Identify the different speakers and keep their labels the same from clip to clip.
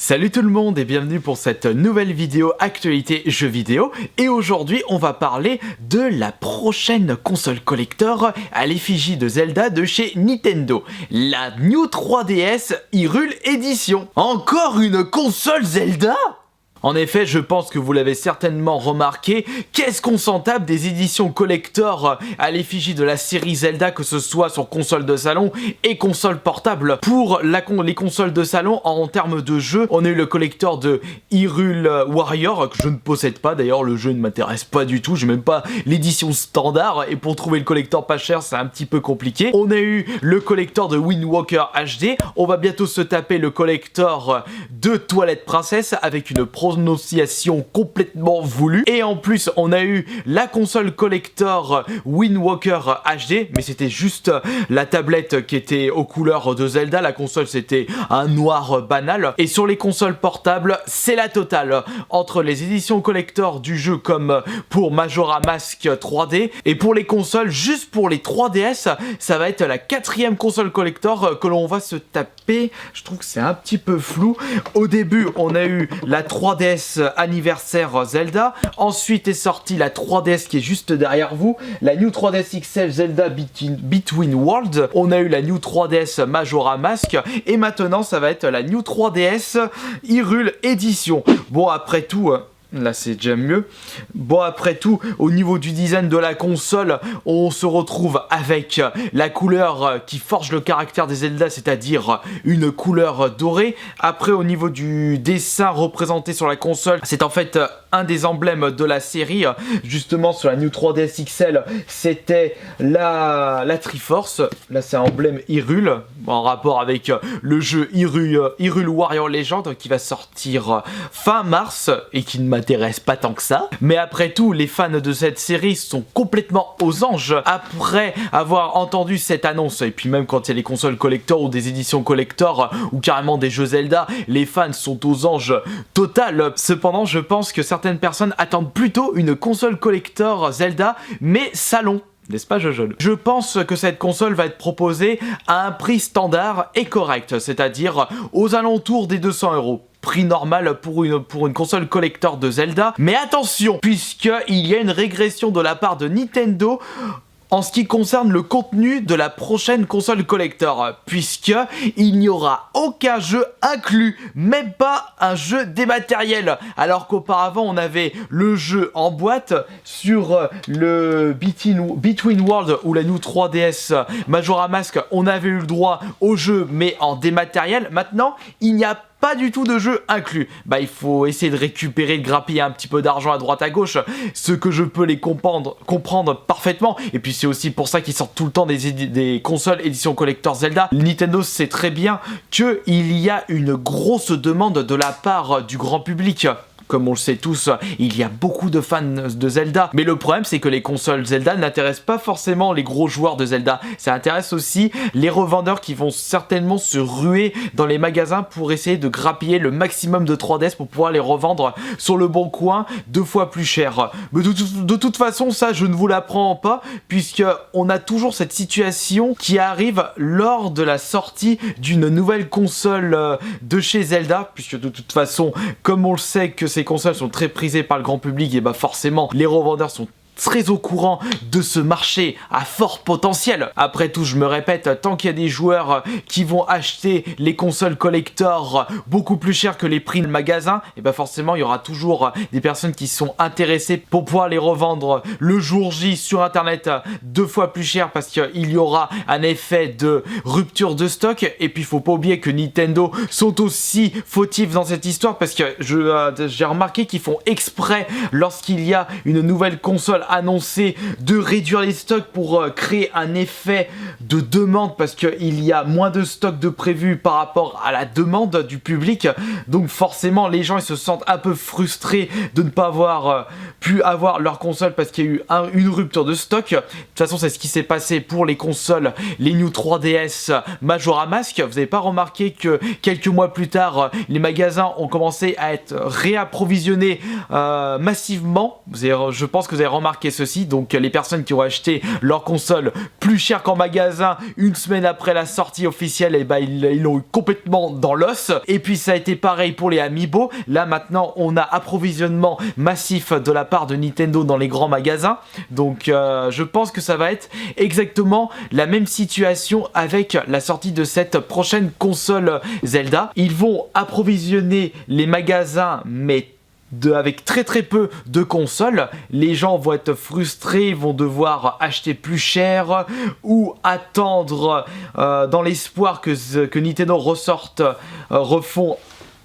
Speaker 1: Salut tout le monde et bienvenue pour cette nouvelle vidéo actualité jeux vidéo. Et aujourd'hui on va parler de la prochaine console collector à l'effigie de Zelda de chez Nintendo, la New 3DS Hyrule Edition. Encore une console Zelda ? En effet, je pense que vous l'avez certainement remarqué, qu'est-ce qu'on s'en tape des éditions collector à l'effigie de la série Zelda, que ce soit sur console de salon et console portable. Pour les consoles de salon, en termes de jeu, on a eu le collector de Hyrule Warrior, que je ne possède pas, d'ailleurs le jeu ne m'intéresse pas du tout, j'ai même pas l'édition standard, et pour trouver le collector pas cher, c'est un petit peu compliqué. On a eu le collector de Wind Waker HD, on va bientôt se taper le collector de Twilight Princess, avec une prononciation complètement voulue. Et en plus, on a eu la console collector Wind Waker HD, mais c'était juste la tablette qui était aux couleurs de Zelda. La console, c'était un noir banal. Et sur les consoles portables, c'est la totale. Entre les éditions collector du jeu comme pour Majora Mask 3D, et pour les consoles, juste pour les 3DS, ça va être la 4e console collector que l'on va se taper. Je trouve que c'est un petit peu flou. Au début, on a eu la 3DS anniversaire Zelda, ensuite est sortie la 3DS qui est juste derrière vous, la New 3DS XL Zelda Between Worlds, on a eu la New 3DS Majora Mask, et maintenant ça va être la New 3DS Hyrule Edition. Bon, après tout... Là c'est déjà mieux. Bon, après tout, au niveau du design de la console, on se retrouve avec la couleur qui forge le caractère des Zelda, c'est-à-dire une couleur dorée. Après, au niveau du dessin représenté sur la console, c'est en fait un des emblèmes de la série. Justement, sur la New 3DS XL, c'était la Triforce. Là, c'est un emblème Hyrule, en rapport avec le jeu Hyrule Warrior Legend, qui va sortir fin mars, et qui ne m'intéresse pas tant que ça. Mais après tout, les fans de cette série sont complètement aux anges après avoir entendu cette annonce. Et puis même quand il y a les consoles collector ou des éditions collector ou carrément des jeux Zelda, les fans sont aux anges total. Cependant, je pense que certaines personnes attendent plutôt une console collector Zelda, mais salon. N'est-ce pas, Jojo? Je pense que cette console va être proposée à un prix standard et correct, c'est-à-dire aux alentours des 200 €. Prix normal pour une console collector de Zelda. Mais attention, puisqu'il y a une régression de la part de Nintendo en ce qui concerne le contenu de la prochaine console collector, puisqu'il n'y aura aucun jeu inclus, même pas un jeu dématériel, alors qu'auparavant on avait le jeu en boîte sur le Between Worlds ou la New 3DS Majora Mask, on avait eu le droit au jeu mais en dématériel. Maintenant, il n'y a pas du tout de jeu inclus. Bah, il faut essayer de récupérer, de grappiller un petit peu d'argent à droite à gauche, ce que je peux les comprendre parfaitement. Et puis c'est aussi pour ça qu'ils sortent tout le temps des consoles édition collector Zelda. Nintendo sait très bien qu'il y a une grosse demande de la part du grand public. Comme on le sait tous, il y a beaucoup de fans de Zelda. Mais le problème, c'est que les consoles Zelda n'intéressent pas forcément les gros joueurs de Zelda. Ça intéresse aussi les revendeurs qui vont certainement se ruer dans les magasins pour essayer de grappiller le maximum de 3DS pour pouvoir les revendre sur le bon coin 2 fois plus cher. Mais de toute façon, ça, je ne vous l'apprends pas, puisqu'on a toujours cette situation qui arrive lors de la sortie d'une nouvelle console de chez Zelda, puisque de toute façon, comme on le sait que ces consoles sont très prisées par le grand public, et bah forcément les revendeurs sont très au courant de ce marché à fort potentiel. Après tout, je me répète, tant qu'il y a des joueurs qui vont acheter les consoles collector beaucoup plus cher que les prix de magasin, et bah forcément il y aura toujours des personnes qui sont intéressées pour pouvoir les revendre le jour J sur internet 2 fois plus cher, parce qu'il y aura un effet de rupture de stock. Et puis il faut pas oublier que Nintendo sont aussi fautifs dans cette histoire, parce que j'ai remarqué qu'ils font exprès, lorsqu'il y a une nouvelle console annoncé, de réduire les stocks pour créer un effet de demande, parce qu'il y a moins de stocks de prévu par rapport à la demande du public. Donc forcément les gens ils se sentent un peu frustrés de ne pas avoir pu avoir leur console parce qu'il y a eu une rupture de stock. De toute façon, c'est ce qui s'est passé pour les consoles, les New 3DS Majora Mask. Vous n'avez pas remarqué que quelques mois plus tard, les magasins ont commencé à être réapprovisionnés massivement. Je pense que vous avez remarqué remarqué ceci, donc les personnes qui ont acheté leur console plus cher qu'en magasin, une semaine après la sortie officielle, et bah ils l'ont eu complètement dans l'os. Et puis ça a été pareil pour les Amiibo. Là maintenant on a approvisionnement massif de la part de Nintendo dans les grands magasins, donc je pense que ça va être exactement la même situation avec la sortie de cette prochaine console Zelda. Ils vont approvisionner les magasins mais avec très peu de consoles. Les gens vont être frustrés, vont devoir acheter plus cher ou attendre dans l'espoir que Nintendo refont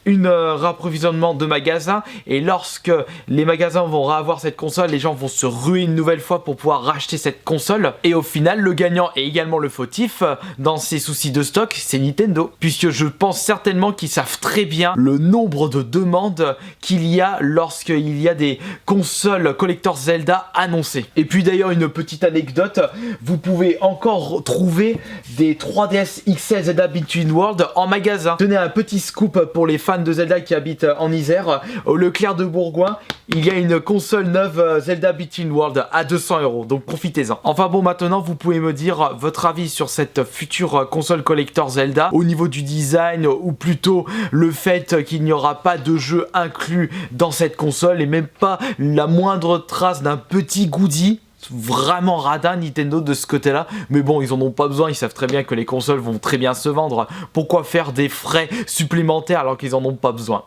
Speaker 1: un approvisionnement de magasins, et lorsque les magasins vont avoir cette console, les gens vont se ruer une nouvelle fois pour pouvoir racheter cette console, et au final le gagnant et également le fautif dans ces soucis de stock, c'est Nintendo, puisque je pense certainement qu'ils savent très bien le nombre de demandes qu'il y a lorsqu'il y a des consoles collector Zelda annoncées. Et puis d'ailleurs une petite anecdote, vous pouvez encore trouver des 3DS XL Zelda Between Worlds en magasin. Tenez un petit scoop pour les fans de Zelda qui habitent en Isère, au Leclerc de Bourgoin, il y a une console neuve Zelda Between Worlds à 200 €, donc profitez-en. Enfin bon, maintenant vous pouvez me dire votre avis sur cette future console collector Zelda, au niveau du design, ou plutôt le fait qu'il n'y aura pas de jeu inclus dans cette console, et même pas la moindre trace d'un petit goodie. Vraiment radin Nintendo de ce côté là, mais bon, ils en ont pas besoin, ils savent très bien que les consoles vont très bien se vendre. Pourquoi faire des frais supplémentaires alors qu'ils en ont pas besoin?